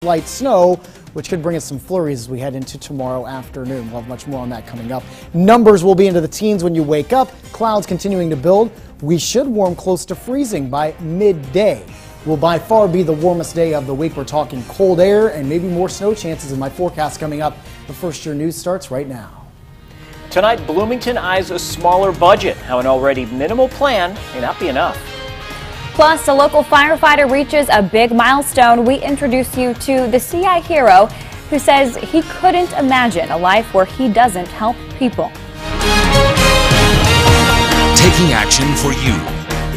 Light snow, which could bring us some flurries as we head into tomorrow afternoon. We'll have much more on that coming up. Numbers will be into the teens when you wake up. Clouds continuing to build. We should warm close to freezing by midday. Will by far be the warmest day of the week. We're talking cold air and maybe more snow chances in my forecast coming up. The First Year News starts right now. Tonight, Bloomington eyes a smaller budget. How an already minimal plan may not be enough. Plus, a local firefighter reaches a big milestone. We introduce you to the CI hero who says he couldn't imagine a life where he doesn't help people. Taking action for you.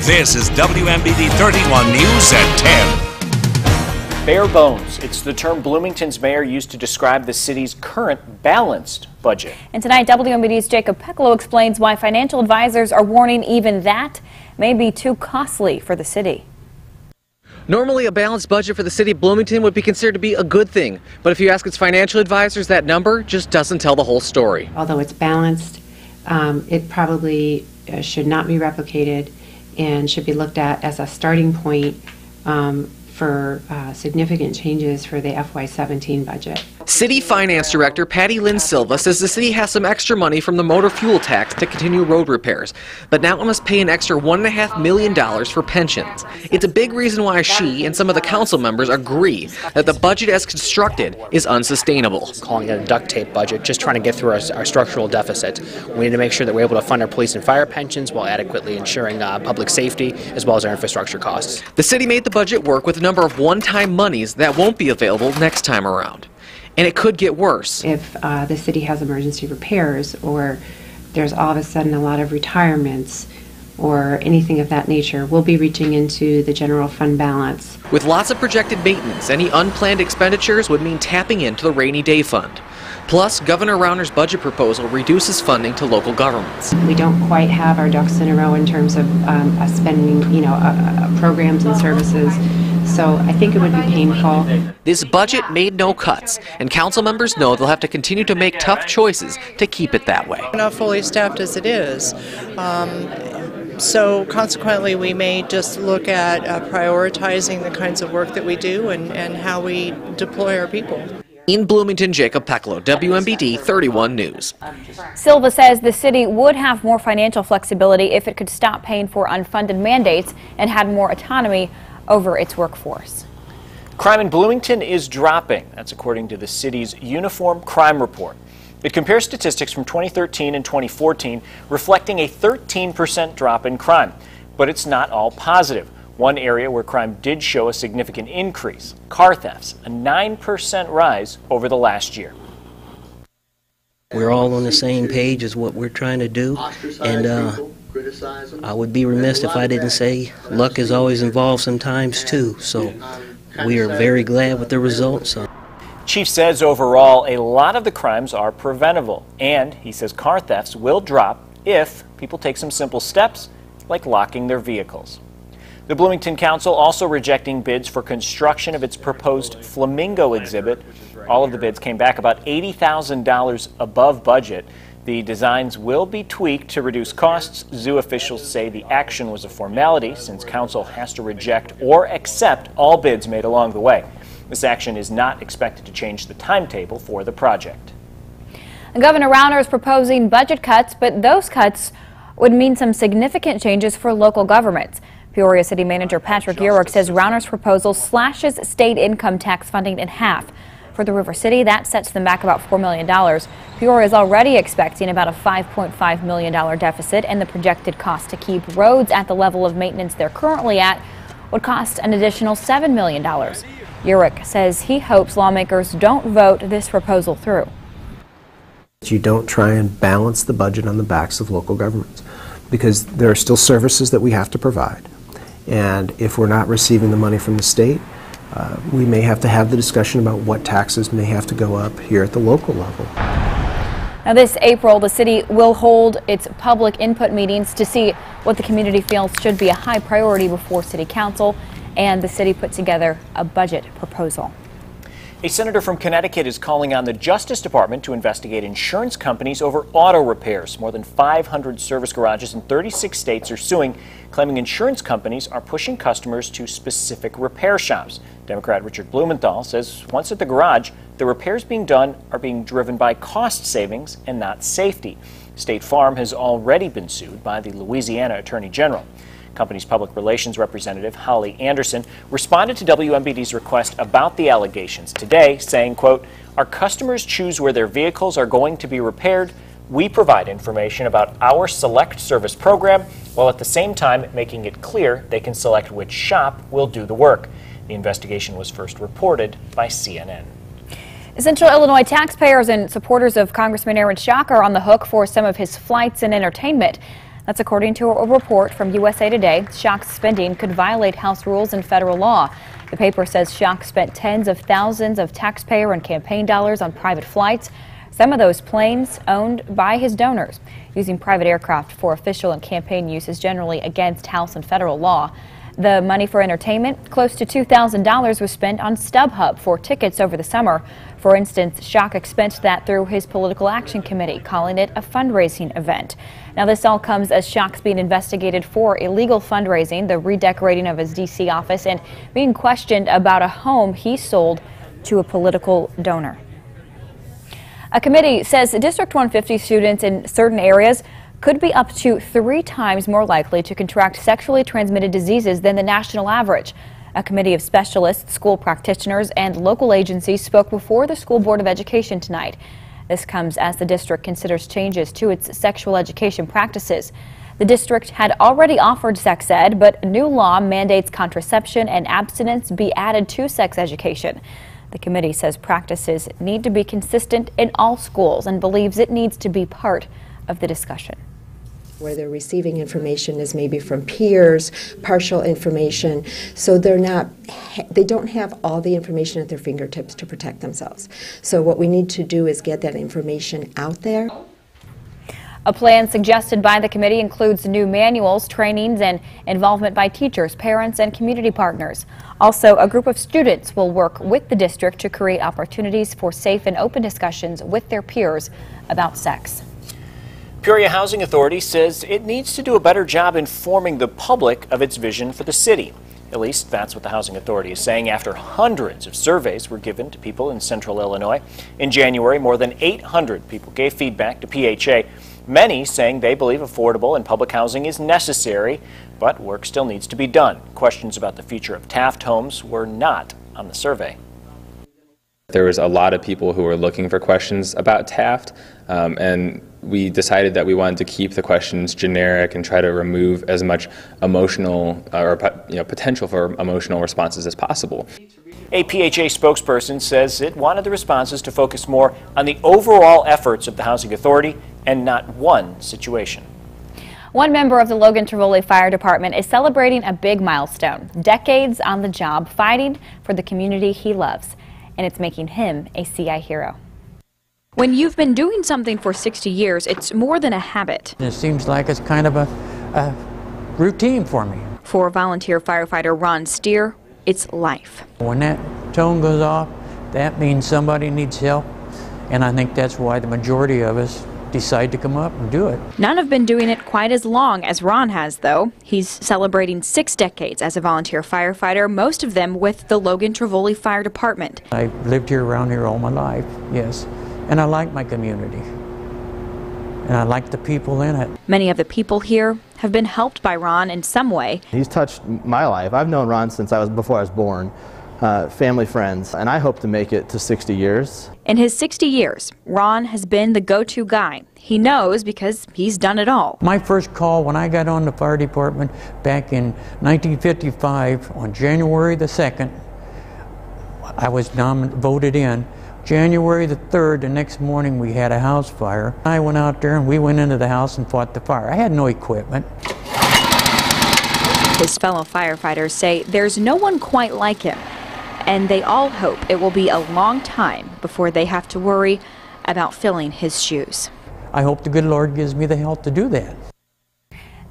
This is WMBD 31 News at 10. Bare bones. It's the term Bloomington's mayor used to describe the city's current balanced budget. And tonight, WMBD's Jacob Peklo explains why financial advisors are warning even that may be too costly for the city. Normally, a balanced budget for the city of Bloomington would be considered to be a good thing. But if you ask its financial advisors, that number just doesn't tell the whole story. Although it's balanced, it probably should not be replicated and should be looked at as a starting point for significant changes for the FY17 budget. City Finance Director Patty Lynn Silva says the city has some extra money from the motor fuel tax to continue road repairs, but now it must pay an extra $1.5 million for pensions. It's a big reason why she and some of the council members agree that the budget as constructed is unsustainable. Calling it a duct tape budget, just trying to get through our structural deficit. We need to make sure that we're able to fund our police and fire pensions while adequately ensuring public safety as well as our infrastructure costs. The city made the budget work with a number of one-time monies that won't be available next time around. And it could get worse. If the city has emergency repairs, or there's all of a sudden a lot of retirements or anything of that nature, we'll be reaching into the general fund balance. With lots of projected maintenance, any unplanned expenditures would mean tapping into the rainy day fund. Plus, Governor Rauner's budget proposal reduces funding to local governments. We don't quite have our ducks in a row in terms of spending, programs and services. So I think it would be painful. This budget made no cuts, and council members know they'll have to continue to make tough choices to keep it that way. We're not fully staffed as it is. So consequently, we may just look at prioritizing the kinds of work that we do and how we deploy our people. In Bloomington, Jacob Peklo, WMBD 31 News. Silva says the city would have more financial flexibility if it could stop paying for unfunded mandates and had more autonomy over its workforce. Crime in Bloomington is dropping. That's according to the city's Uniform Crime Report. It compares statistics from 2013 and 2014, reflecting a 13% drop in crime. But it's not all positive. One area where crime did show a significant increase, car thefts, a 9% rise over the last year. We're all on the same page as what we're trying to do, and I would be remiss if I didn't say luck is always involved sometimes too, so we are very glad with the results. Chief says overall a lot of the crimes are preventable, and he says car thefts will drop if people take some simple steps like locking their vehicles. The Bloomington Council also rejecting bids for construction of its proposed Flamingo exhibit. All of the bids came back about $80,000 above budget. The designs will be tweaked to reduce costs. Zoo officials say the action was a formality since council has to reject or accept all bids made along the way. This action is not expected to change the timetable for the project. Governor Rauner is proposing budget cuts, but those cuts would mean some significant changes for local governments. Peoria City Manager Patrick Urick says Rauner's proposal slashes state income tax funding in half. For the River City, that sets them back about $4 million. Peoria is already expecting about a $5.5 million deficit, and the projected cost to keep roads at the level of maintenance they're currently at would cost an additional $7 million. Urick says he hopes lawmakers don't vote this proposal through. You don't try and balance the budget on the backs of local governments, because there are still services that we have to provide. And if we're not receiving the money from the state, we may have to have the discussion about what taxes may have to go up here at the local level. Now this April, the city will hold its public input meetings to see what the community feels should be a high priority before City Council, and the city put together a budget proposal. A senator from Connecticut is calling on the Justice Department to investigate insurance companies over auto repairs. More than 500 service garages in 36 states are suing, claiming insurance companies are pushing customers to specific repair shops. Democrat Richard Blumenthal says once at the garage, the repairs being done are being driven by cost savings and not safety. State Farm has already been sued by the Louisiana Attorney General. Company's public relations representative, Holly Anderson, responded to WMBD's request about the allegations today, saying, quote, "Our customers choose where their vehicles are going to be repaired. We provide information about our Select Service program, while at the same time making it clear they can select which shop will do the work." The investigation was first reported by CNN. Central Illinois taxpayers and supporters of Congressman Aaron Schock are on the hook for some of his flights and entertainment. That's according to a report from USA Today. Schock's spending could violate House rules and federal law. The paper says Schock spent tens of thousands of taxpayer and campaign dollars on private flights, some of those planes owned by his donors. Using private aircraft for official and campaign use is generally against House and federal law. The money for entertainment, close to $2,000, was spent on StubHub for tickets over the summer. For instance, Schock expensed that through his political action committee, calling it a fundraising event. Now, this all comes as Schock's being investigated for illegal fundraising, the redecorating of his D.C. office, and being questioned about a home he sold to a political donor. A committee says District 150 students in certain areas could be up to 3 times more likely to contract sexually transmitted diseases than the national average. A committee of specialists, school practitioners, and local agencies spoke before the School Board of Education tonight. This comes as the district considers changes to its sexual education practices. The district had already offered sex ed, but a new law mandates contraception and abstinence be added to sex education. The committee says practices need to be consistent in all schools and believes it needs to be part of the discussion. Where they're receiving information is maybe from peers, partial information, so they don't have all the information at their fingertips to protect themselves. So what we need to do is get that information out there. A plan suggested by the committee includes new manuals, trainings, and involvement by teachers, parents, and community partners. Also, a group of students will work with the district to create opportunities for safe and open discussions with their peers about sex. Peoria Housing Authority says it needs to do a better job informing the public of its vision for the city. At least that's what the Housing Authority is saying after hundreds of surveys were given to people in central Illinois. In January, more than 800 people gave feedback to PHA, many saying they believe affordable and public housing is necessary, but work still needs to be done. Questions about the future of Taft homes were not on the survey. There was a lot of people who were looking for questions about Taft, and we decided that we wanted to keep the questions generic and try to remove as much emotional or potential for emotional responses as possible. A PHA spokesperson says it wanted the responses to focus more on the overall efforts of the Housing Authority and not one situation. One member of the Logan Trevoli Fire Department is celebrating a big milestone, decades on the job fighting for the community he loves, and it's making him a CI hero. When you've been doing something for 60 years, it's more than a habit. It seems like it's kind of a routine for me. For volunteer firefighter Ron Steer, it's life. When that tone goes off, that means somebody needs help, and I think that's why the majority of us decide to come up and do it. None have been doing it quite as long as Ron has, though. He's celebrating 6 decades as a volunteer firefighter, most of them with the Logan Trevoli Fire Department. I've lived here around here all my life, yes, and I like my community, and I like the people in it. Many of the people here have been helped by Ron in some way. He's touched my life. I've known Ron since before I was born. Family, friends, and I hope to make it to 60 years. In his 60 years, Ron has been the go-to guy. He knows because he's done it all. My first call when I got on the fire department back in 1955, on January the 2nd, I was voted in. January the 3rd, the next morning, we had a house fire. I went out there and we went into the house and fought the fire. I had no equipment. His fellow firefighters say there's no one quite like him, and they all hope it will be a long time before they have to worry about filling his shoes. I hope the good Lord gives me the health to do that.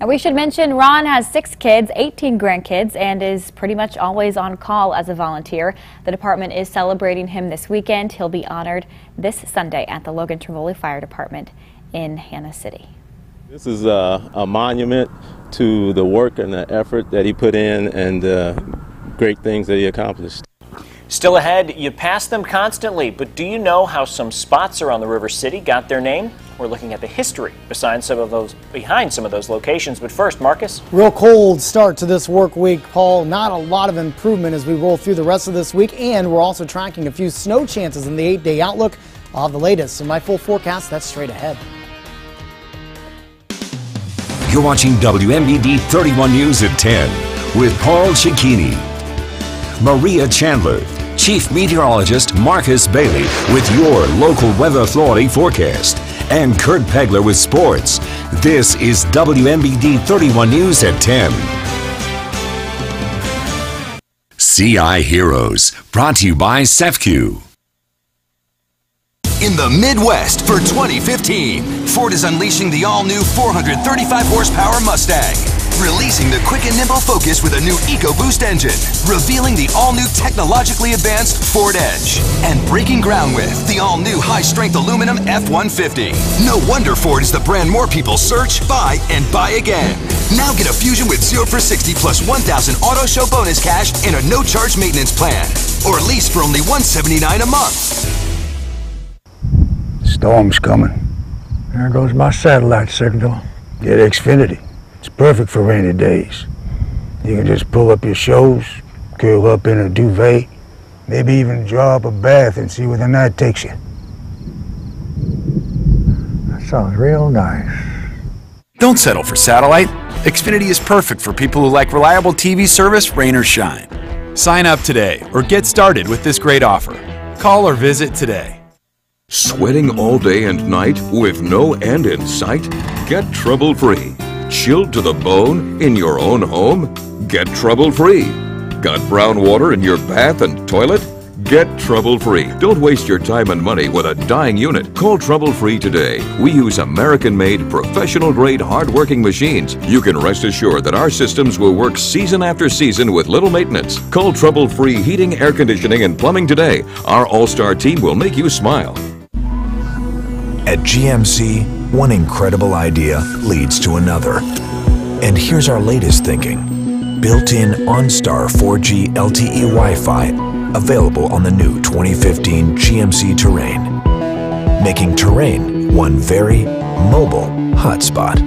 And we should mention Ron has 6 kids, 18 grandkids, and is pretty much always on call as a volunteer. The department is celebrating him this weekend. He'll be honored this Sunday at the Logan Trevoli Fire Department in Hannah City. This is a monument to the work and the effort that he put in and the great things that he accomplished. Still ahead, you pass them constantly, but do you know how some spots around the River City got their name? We're looking at the history behind some of those locations. But first, Marcus. Real cold start to this work week, Paul. Not a lot of improvement as we roll through the rest of this week, and we're also tracking a few snow chances in the 8-day outlook. I'll have the latest in my full forecast. That's straight ahead. You're watching WMBD 31 News at 10 with Paul Cicchini, Maria Chandler, Chief Meteorologist Marcus Bailey with your local weather authority forecast, and Kurt Pegler with sports. This is WMBD 31 News at 10. CI Heroes, brought to you by CEFCU. In the Midwest for 2015, Ford is unleashing the all-new 435 horsepower Mustang. Releasing the quick and nimble Focus with a new EcoBoost engine. Revealing the all-new technologically advanced Ford Edge. And breaking ground with the all-new high-strength aluminum F-150. No wonder Ford is the brand more people search, buy, and buy again. Now get a Fusion with 0 for 60 plus 1,000 auto show bonus cash and a no-charge maintenance plan. Or lease for only $179 a month. Storm's coming. There goes my satellite signal. Get Xfinity. It's perfect for rainy days. You can just pull up your shows, curl up in a duvet, maybe even draw up a bath and see where the night takes you. That sounds real nice. Don't settle for satellite. Xfinity is perfect for people who like reliable TV service, rain or shine. Sign up today or get started with this great offer. Call or visit today. Sweating all day and night with no end in sight? Get trouble-free. Chilled to the bone in your own home? Get trouble-free. Got brown water in your bath and toilet? Get trouble-free. Don't waste your time and money with a dying unit. Call Trouble-Free today. We use American-made, professional-grade, hard-working machines. You can rest assured that our systems will work season after season with little maintenance. Call Trouble-Free Heating, Air Conditioning, and Plumbing today. Our all-star team will make you smile. At GMC, one incredible idea leads to another. And here's our latest thinking. Built-in OnStar 4G LTE Wi-Fi, available on the new 2015 GMC Terrain. Making Terrain one very mobile hotspot.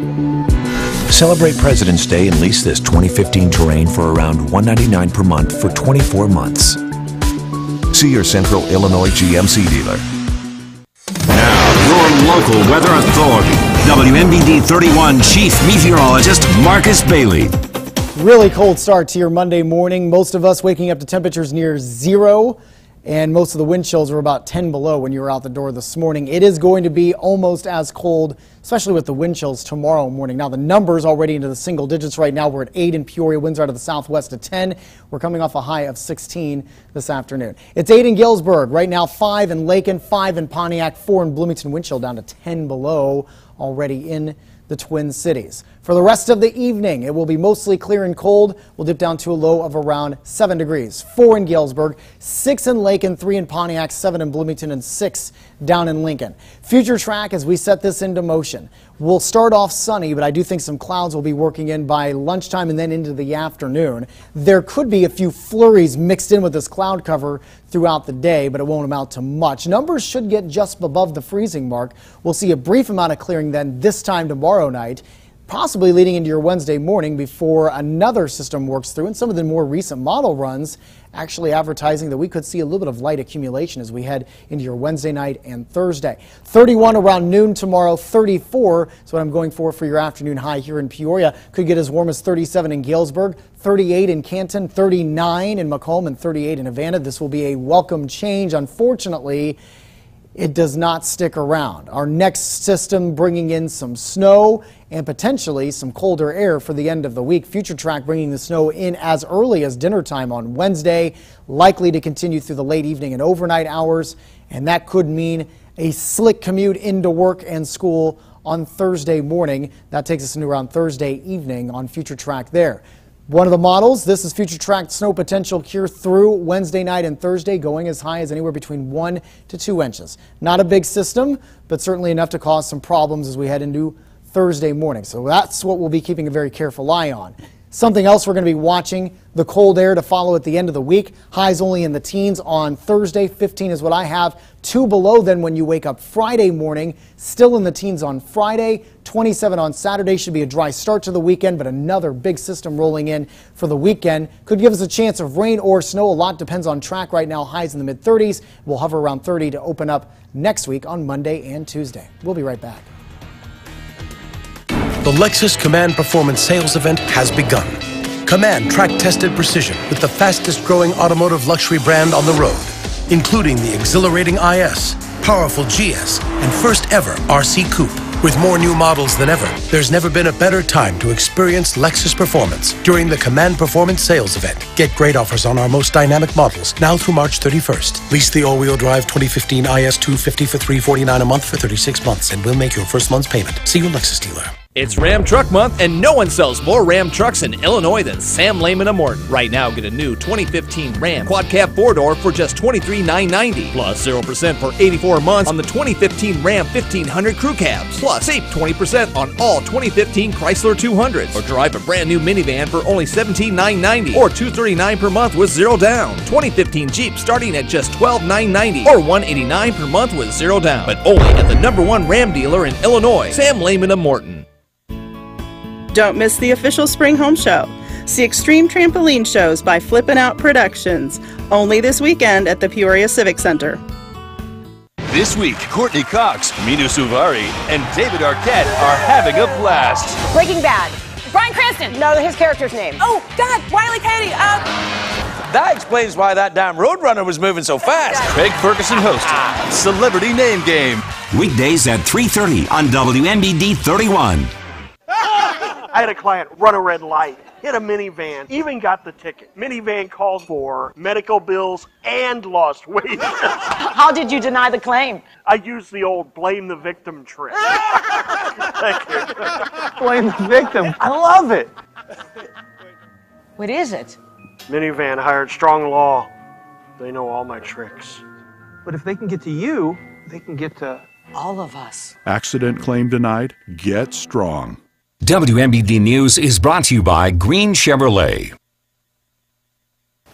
Celebrate President's Day and lease this 2015 Terrain for around $199 per month for 24 months. See your Central Illinois GMC dealer. Your local weather authority, WMBD 31 Chief Meteorologist Marcus Bailey. Really cold start to your Monday morning. Most of us waking up to temperatures near 0, and most of the wind chills were about 10 below when you were out the door this morning. It is going to be almost as cold, especially with the wind chills tomorrow morning. Now the numbers already into the single digits right now. We're at 8 in Peoria, winds out of the southwest at 10. We're coming off a high of 16 this afternoon. It's 8 in Galesburg. Right now 5 in Lakin, 5 in Pontiac, 4 in Bloomington, wind chill down to 10 below already in the Twin Cities. For the rest of the evening, it will be mostly clear and cold. We'll dip down to a low of around 7 degrees. 4 in Galesburg, 6 in Lakin, 3 in Pontiac, 7 in Bloomington, and 6 down in Lincoln. Future track as we set this into motion. We'll start off sunny, but I do think some clouds will be working in by lunchtime and then into the afternoon. There could be a few flurries mixed in with this cloud cover throughout the day, but it won't amount to much. Numbers should get just above the freezing mark. We'll see a brief amount of clearing then this time tomorrow night, possibly leading into your Wednesday morning before another system works through, and some of the more recent model runs actually advertising that we could see a little bit of light accumulation as we head into your Wednesday night and Thursday. 31 around noon tomorrow, 34 is what I'm going for your afternoon high here in Peoria. Could get as warm as 37 in Galesburg, 38 in Canton, 39 in Macomb, and 38 in Havana. This will be a welcome change. Unfortunately, it does not stick around. Our next system bringing in some snow and potentially some colder air for the end of the week. Future track bringing the snow in as early as dinner time on Wednesday, likely to continue through the late evening and overnight hours, and that could mean a slick commute into work and school on Thursday morning. That takes us into around Thursday evening on Future Track there. One of the models, this is Future Track snow potential cure through Wednesday night and Thursday, going as high as anywhere between 1 to 2 inches. Not a big system, but certainly enough to cause some problems as we head into Thursday morning. So that's what we'll be keeping a very careful eye on. Something else we're going to be watching, the cold air to follow at the end of the week. Highs only in the teens on Thursday. 15 is what I have. 2 below then when you wake up Friday morning. Still in the teens on Friday. 27 on Saturday. Should be a dry start to the weekend, but another big system rolling in for the weekend. Could give us a chance of rain or snow. A lot depends on track right now. Highs in the mid-30s. We'll hover around 30 to open up next week on Monday and Tuesday. We'll be right back. The Lexus Command Performance Sales Event has begun. Command track-tested precision with the fastest-growing automotive luxury brand on the road, including the exhilarating IS, powerful GS, and first-ever RC Coupe. With more new models than ever, there's never been a better time to experience Lexus performance during the Command Performance Sales Event. Get great offers on our most dynamic models now through March 31st. Lease the all-wheel drive 2015 IS 250 for $349 a month for 36 months, and we'll make your first month's payment. See your Lexus dealer. It's Ram Truck Month, and no one sells more Ram trucks in Illinois than Sam Lehman of Morton. Right now, get a new 2015 Ram Quad Cab 4-door for just $23,990, plus 0% for 84 months on the 2015 Ram 1500 Crew Cabs. Plus, save 20% on all 2015 Chrysler 200s, or drive a brand new minivan for only $17,990, or $239 per month with 0 down. 2015 Jeep starting at just $12,990, or $189 per month with 0 down. But only at the #1 Ram dealer in Illinois, Sam Lehman of Morton. Don't miss the official Spring Home Show. See Extreme Trampoline Shows by Flippin' Out Productions. Only this weekend at the Peoria Civic Center. This week, Courtney Cox, Minu Suvari, and David Arquette are having a blast. Breaking Bad. Bryan Cranston. No, his character's name. Oh, God, Wiley Coyote. That explains why that damn Roadrunner was moving so fast. Craig Ferguson hosted Celebrity Name Game. Weekdays at 3:30 on WMBD 31. I had a client run a red light, hit a minivan, even got the ticket. Minivan calls for medical bills and lost wages. How did you deny the claim? I used the old blame the victim trick. Thank you. Blame the victim. I love it. What is it? Minivan hired Strong Law. They know all my tricks. But if they can get to you, they can get to all of us. Accident claim denied? Get strong. WMBD News is brought to you by Green Chevrolet.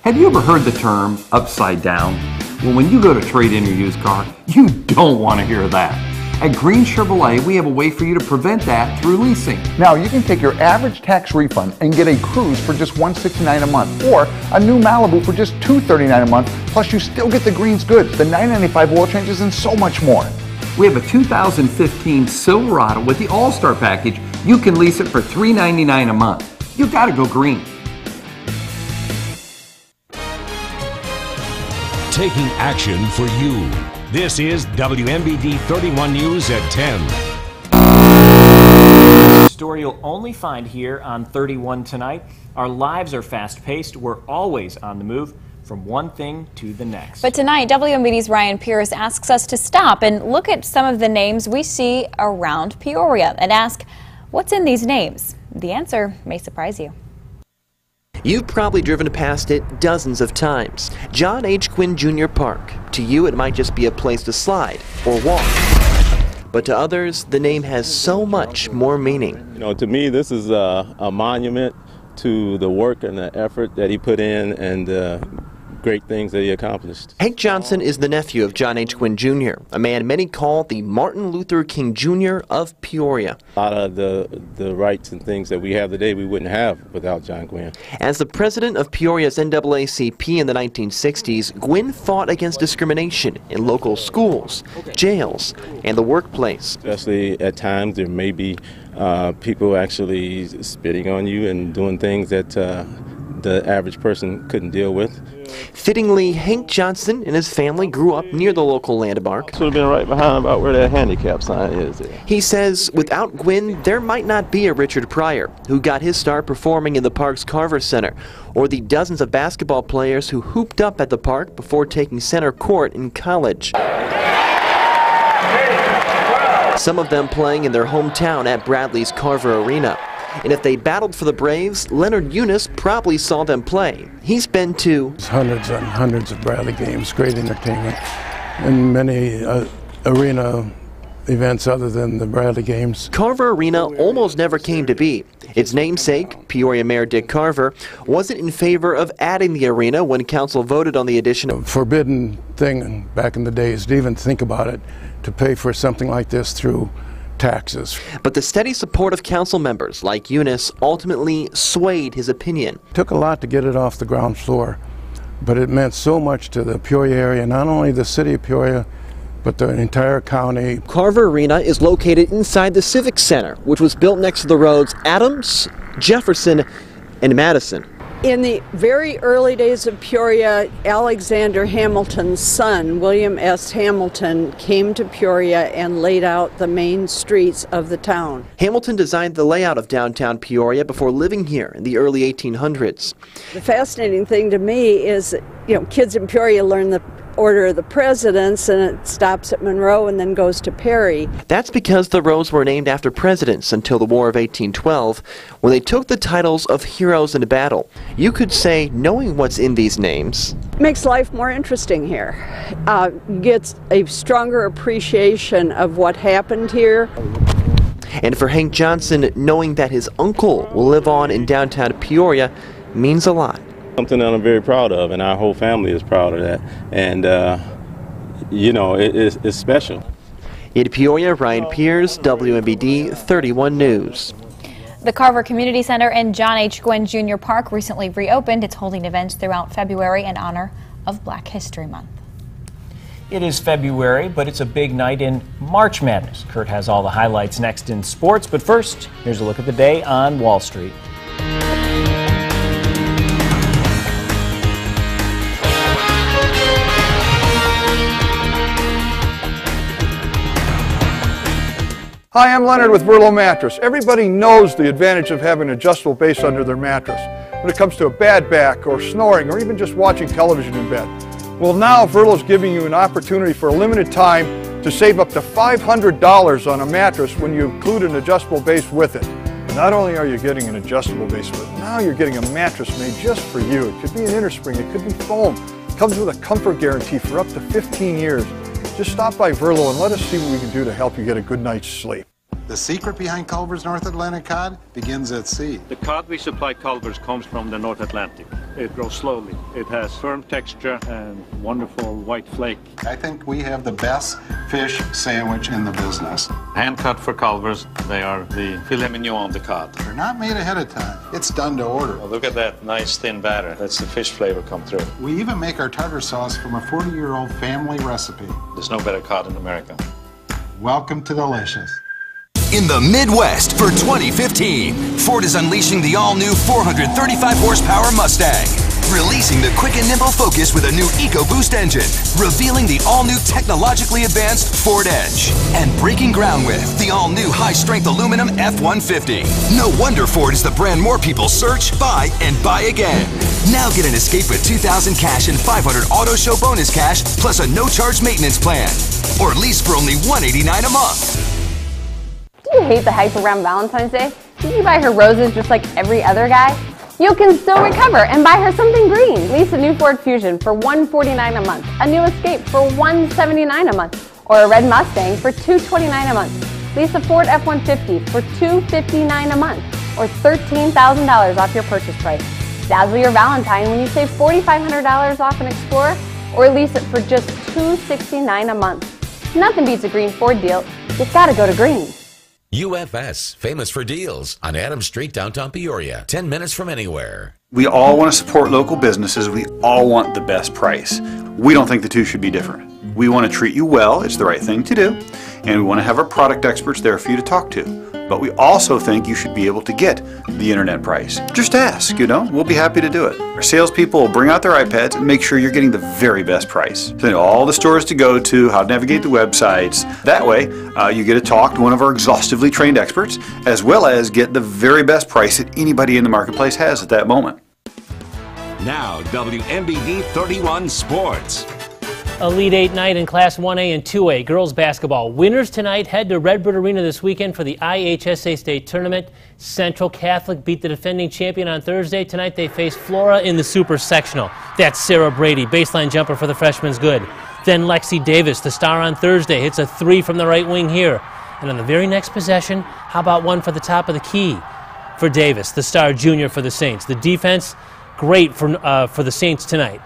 Have you ever heard the term upside down? Well, when you go to trade in your used car, you don't want to hear that. At Green Chevrolet, we have a way for you to prevent that through leasing. Now, you can take your average tax refund and get a Cruise for just $169 a month, or a new Malibu for just $239 a month, plus you still get the Green's goods, the $995 oil changes, and so much more. We have a 2015 Silverado with the All-Star package. You can lease it for $399 a month. You gotta go green. Taking action for you. This is WMBD 31 News at 10. Story you'll only find here on 31 tonight. Our lives are fast-paced. We're always on the move, from one thing to the next. But tonight, WMBD's Ryan Pierce asks us to stop and look at some of the names we see around Peoria and ask, what's in these names? The answer may surprise you. You've probably driven past it dozens of times. John H. Quinn Jr. Park. To you, it might just be a place to slide or walk. But to others, the name has so much more meaning. You know, to me, this is a monument to the work and the effort that he put in and great things that he accomplished. Hank Johnson is the nephew of John H. Quinn Jr., a man many call the Martin Luther King Jr. of Peoria. A lot of the rights and things that we have today we wouldn't have without John Quinn. As the president of Peoria's NAACP in the 1960s, Quinn fought against discrimination in local schools, jails, and the workplace. Especially at times there may be people actually spitting on you and doing things that the average person couldn't deal with. Fittingly, Hank Johnson and his family grew up near the local landmark. Should have been right behind about where that handicap sign is there. He says without Quinn, there might not be a Richard Pryor, who got his start performing in the park's Carver Center, or the dozens of basketball players who hooped up at the park before taking center court in college. some of them playing in their hometown at Bradley's Carver Arena. And if they battled for the Braves, Leonard Eunice probably saw them play. He's been to hundreds and hundreds of Bradley games, great entertainment, and many arena events other than the Bradley games. Carver Arena almost never came to be. Its namesake, Peoria Mayor Dick Carver, wasn't in favor of adding the arena when council voted on the addition of... Forbidden thing back in the days to even think about it, to pay for something like this through taxes. But the steady support of council members like Eunice ultimately swayed his opinion. It took a lot to get it off the ground floor, but it meant so much to the Peoria area, not only the city of Peoria, but the entire county. Carver Arena is located inside the Civic Center, which was built next to the roads Adams, Jefferson, and Madison. In the very early days of Peoria, Alexander Hamilton's son, William S. Hamilton, came to Peoria and laid out the main streets of the town. Hamilton designed the layout of downtown Peoria before living here in the early 1800s. The fascinating thing to me is, kids in Peoria learn the order of the presidents, and it stops at Monroe and then goes to Perry. That's because the roads were named after presidents until the War of 1812, when they took the titles of heroes in battle. You could say knowing what's in these names makes life more interesting here. Gets a stronger appreciation of what happened here. And for Hank Johnson, knowing that his uncle will live on in downtown Peoria means a lot. Something that I'm very proud of, and our whole family is proud of that. And, it's special. In Peoria, Ryan Pierce, WMBD 31 News. The Carver Community Center and John H. Gwynn Jr. Park recently reopened. It's holding events throughout February in honor of Black History Month. It is February, but it's a big night in March Madness. Kurt has all the highlights next in sports, but first, here's a look at the day on Wall Street. Hi, I'm Leonard with Verlo Mattress. Everybody knows the advantage of having an adjustable base under their mattress when it comes to a bad back or snoring or even just watching television in bed. Well, now Verlo's giving you an opportunity for a limited time to save up to $500 on a mattress when you include an adjustable base with it. Not only are you getting an adjustable base, but now you're getting a mattress made just for you. It could be an innerspring, it could be foam. It comes with a comfort guarantee for up to 15 years. Just stop by Verlo and let us see what we can do to help you get a good night's sleep. The secret behind Culver's North Atlantic cod begins at sea. The cod we supply Culver's comes from the North Atlantic. It grows slowly. It has firm texture and wonderful white flake. I think we have the best fish sandwich in the business. Hand cut for Culver's. They are the filet mignon of the cod. They're not made ahead of time. It's done to order. Well, look at that nice thin batter. That's the fish flavor come through. We even make our tartar sauce from a 40-year-old family recipe. There's no better cod in America. Welcome to Delicious. In the Midwest for 2015, Ford is unleashing the all-new 435 horsepower Mustang. Releasing the quick and nimble Focus with a new EcoBoost engine. Revealing the all-new technologically advanced Ford Edge. And breaking ground with the all-new high-strength aluminum F-150. No wonder Ford is the brand more people search, buy, and buy again. Now get an Escape with $2,000 cash and $500 auto show bonus cash, plus a no-charge maintenance plan. Or lease for only $189 a month. Do you hate the hype around Valentine's Day? Did you buy her roses just like every other guy? You can still recover and buy her something green. Lease a new Ford Fusion for $149 a month, a new Escape for $179 a month, or a red Mustang for $229 a month. Lease a Ford F-150 for $259 a month, or $13,000 off your purchase price. Dazzle your Valentine when you save $4,500 off an Explorer, or lease it for just $269 a month. Nothing beats a green Ford deal. You gotta go to green. UFS, famous for deals on Adams Street, downtown Peoria, 10 minutes from anywhere. We all want to support local businesses. We all want the best price. We don't think the two should be different. We want to treat you well, it's the right thing to do, and we want to have our product experts there for you to talk to. But we also think you should be able to get the internet price. Just ask, we'll be happy to do it. Our salespeople will bring out their iPads and make sure you're getting the very best price. So they know all the stores to go to, how to navigate the websites. That way, you get to talk to one of our exhaustively trained experts, as well as get the very best price that anybody in the marketplace has at that moment. Now, WMBD 31 Sports. Elite Eight night in Class 1A and 2A girls basketball. Winners tonight head to Redbird Arena this weekend for the IHSA State Tournament. Central Catholic beat the defending champion on Thursday. Tonight they face Flora in the Super Sectional. That's Sarah Brady, baseline jumper for the freshman's good. Then Lexi Davis, the star on Thursday, hits a three from the right wing here. And on the very next possession, how about one for the top of the key for Davis, the star junior for the Saints. The defense, great for the Saints tonight.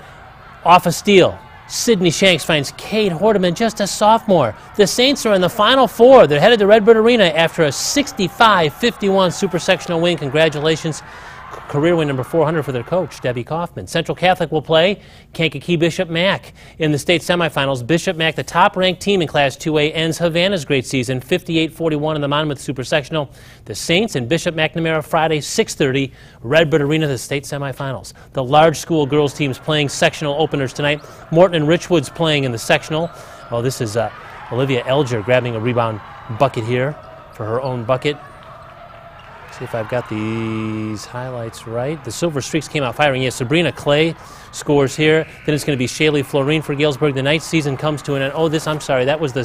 Off a steal, Sydney Shanks finds Kate Hordeman, just a sophomore. The Saints are in the Final Four. They're headed to Redbird Arena after a 65-51 Super Sectional win. Congratulations. Career win number 400 for their coach, Debbie Kaufman. Central Catholic will play Kankakee Bishop Mac in the state semifinals. Bishop Mac, the top-ranked team in Class 2A, ends Havana's great season, 58-41 in the Monmouth Super Sectional. The Saints and Bishop McNamara Friday, 6:30, Redbird Arena, the state semifinals. The large school girls teams playing sectional openers tonight. Morton and Richwoods playing in the sectional. Oh, this is Olivia Elger grabbing a rebound bucket here for her own bucket. See if I've got these highlights right. The Silver Streaks came out firing. Yes, Sabrina Clay scores here. Then it's going to be Shaylee Florine for Galesburg. The night season comes to an end. Oh, I'm sorry. That was the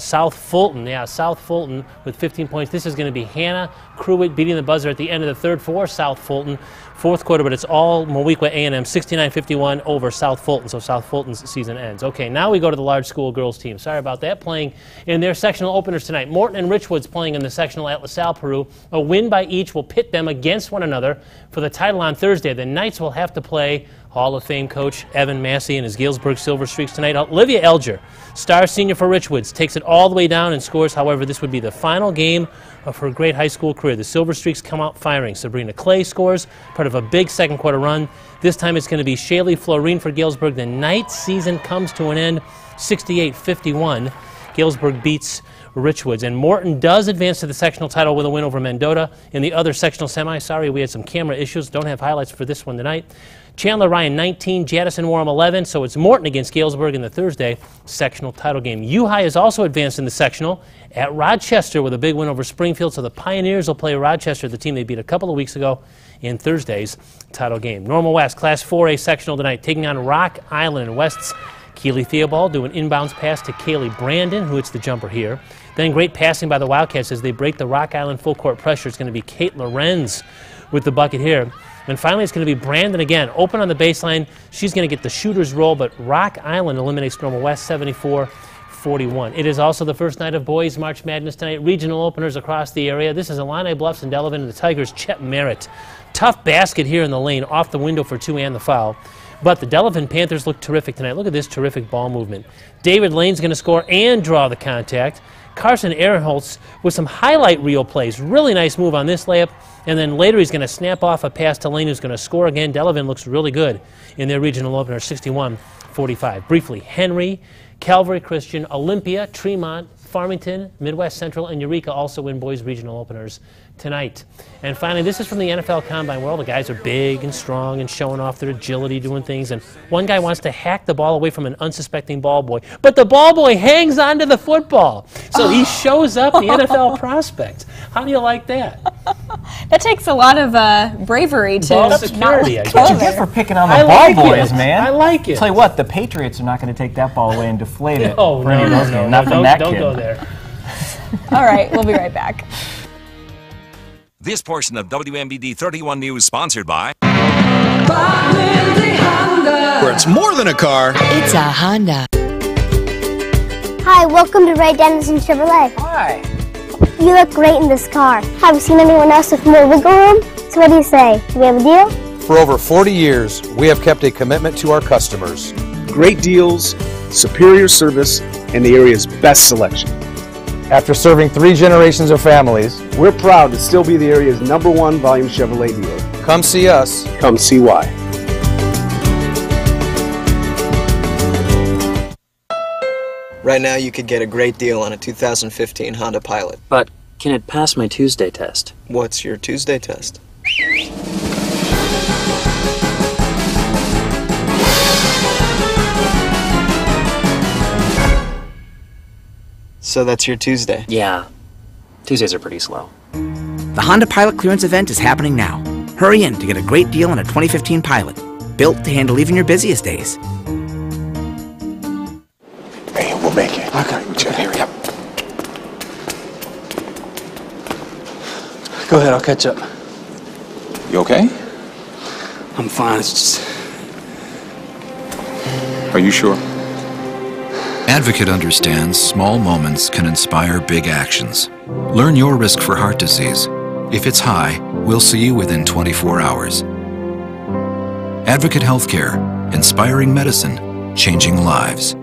South Fulton. Yeah, South Fulton with 15 points. This is going to be Hannah Cruitt beating the buzzer at the end of the third for South Fulton. Fourth quarter, but it's all Moweaqua A&M, 69-51 over South Fulton, so South Fulton's season ends. Okay, now we go to the large school girls team. Sorry about that. Playing in their sectional openers tonight. Morton and Richwoods playing in the sectional at LaSalle, Peru. A win by each will pit them against one another for the title on Thursday. The Knights will have to play Hall of Fame coach Evan Massey and his Galesburg Silver Streaks tonight. Olivia Elger, star senior for Richwoods, takes it all the way down and scores. However, this would be the final game of her great high school career. The Silver Streaks come out firing. Sabrina Clay scores, part of a big second quarter run. This time it's going to be Shaylee Florine for Galesburg. The night season comes to an end, 68-51. Galesburg beats Richwoods. And Morton does advance to the sectional title with a win over Mendota. In the other sectional semi, sorry, we had some camera issues. Don't have highlights for this one tonight. Chandler Ryan 19, Jadison Warham 11, so it's Morton against Galesburg in the Thursday sectional title game. U-High has also advanced in the sectional at Rochester with a big win over Springfield, so the Pioneers will play Rochester, the team they beat a couple of weeks ago, in Thursday's title game. Normal West, Class 4A sectional tonight, taking on Rock Island in West's Keely Theobald, do an inbounds pass to Kaylee Brandon, who hits the jumper here. Then great passing by the Wildcats as they break the Rock Island full court pressure. It's going to be Kate Lorenz with the bucket here. And finally, it's going to be Brandon again, open on the baseline. She's going to get the shooter's roll, but Rock Island eliminates Normal West 74-41. It is also the first night of boys March Madness tonight. Regional openers across the area. This is Illini Bluffs and Delavan and the Tigers' Chet Merritt. Tough basket here in the lane, off the window for two and the foul. But the Delavan Panthers look terrific tonight. Look at this terrific ball movement. David Lane's going to score and draw the contact. Carson Ehrenholtz with some highlight reel plays. Really nice move on this layup. And then later he's going to snap off a pass to Lane, who's going to score again. Delavan looks really good in their regional opener, 61-45. Briefly, Henry, Calvary Christian, Olympia, Tremont, Farmington, Midwest Central, and Eureka also win boys regional openers tonight. And finally, this is from the NFL Combine, where all the guys are big and strong and showing off their agility, doing things. And one guy wants to hack the ball away from an unsuspecting ball boy, but the ball boy hangs onto the football. So he shows up, the NFL prospect. How do you like that? That takes a lot of bravery to ball security, I guess. What you get for picking on the ball boys, man? I like it. Tell you what, the Patriots are not going to take that ball away and deflate it. Oh, for any of those games. Not from that don't kid. Go there. All right, we'll be right back. This portion of WMBD 31 News sponsored by where it's more than a car. It's a Honda. Hi, welcome to Ray Dennison Chevrolet. Hi. You look great in this car. Have you seen anyone else with more wiggle room? So what do you say? Do we have a deal? For over 40 years, we have kept a commitment to our customers. Great deals, superior service, and the area's best selection. After serving 3 generations of families, we're proud to still be the area's #1 volume Chevrolet dealer. Come see us. Come see why. Right now you could get a great deal on a 2015 Honda Pilot. But can it pass my Tuesday test? What's your Tuesday test? So that's your Tuesday? Yeah. Tuesdays are pretty slow. The Honda Pilot clearance event is happening now. Hurry in to get a great deal on a 2015 Pilot, built to handle even your busiest days. We'll make it. Okay, hurry up. Go ahead, I'll catch up. You okay? I'm fine, it's just... Are you sure? Advocate understands small moments can inspire big actions. Learn your risk for heart disease. If it's high, we'll see you within 24 hours. Advocate Healthcare, inspiring medicine, changing lives.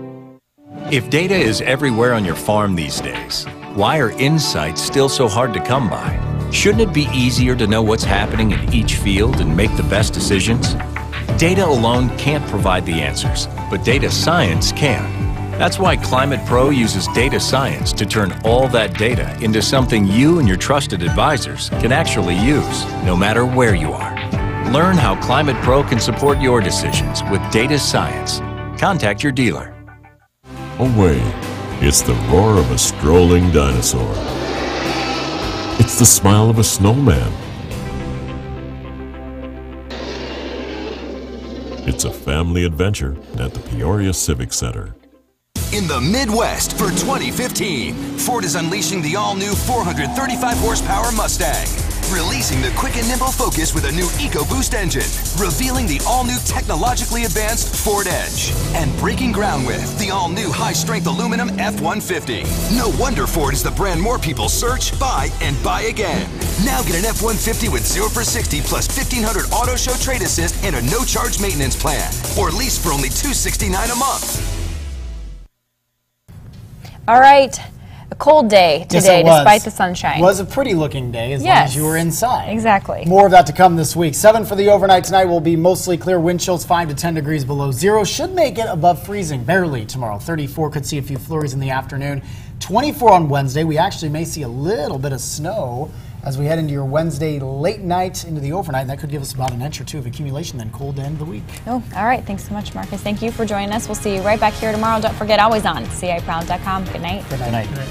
If data is everywhere on your farm these days, why are insights still so hard to come by? Shouldn't it be easier to know what's happening in each field and make the best decisions? Data alone can't provide the answers, but data science can. That's why Climate Pro uses data science to turn all that data into something you and your trusted advisors can actually use, no matter where you are. Learn how Climate Pro can support your decisions with data science. Contact your dealer. Oh wait, it's the roar of a strolling dinosaur. It's the smile of a snowman. It's a family adventure at the Peoria Civic Center. In the Midwest for 2015, Ford is unleashing the all-new 435 horsepower Mustang. Releasing the quick and nimble Focus with a new EcoBoost engine. Revealing the all-new technologically advanced Ford Edge. And breaking ground with the all-new high-strength aluminum F-150. No wonder Ford is the brand more people search, buy, and buy again. Now get an F-150 with 0 for 60 plus 1,500 Auto Show Trade Assist and a no-charge maintenance plan. Or lease for only $269 a month. All right. A cold day today, yes, despite the sunshine. It was a pretty looking day as long as you were inside. Exactly. More of that to come this week. 7 for the overnight tonight will be mostly clear. Wind chills 5 to 10 degrees below zero. Should make it above freezing, barely tomorrow. 34 could see a few flurries in the afternoon. 24 on Wednesday. We actually may see a little bit of snow as we head into your Wednesday late night into the overnight. And that could give us about an inch or two of accumulation, then cold to end the week. Oh, all right. Thanks so much, Marcus. Thank you for joining us. We'll see you right back here tomorrow. Don't forget, always on CIProud.com. Good night. Good night. Good night.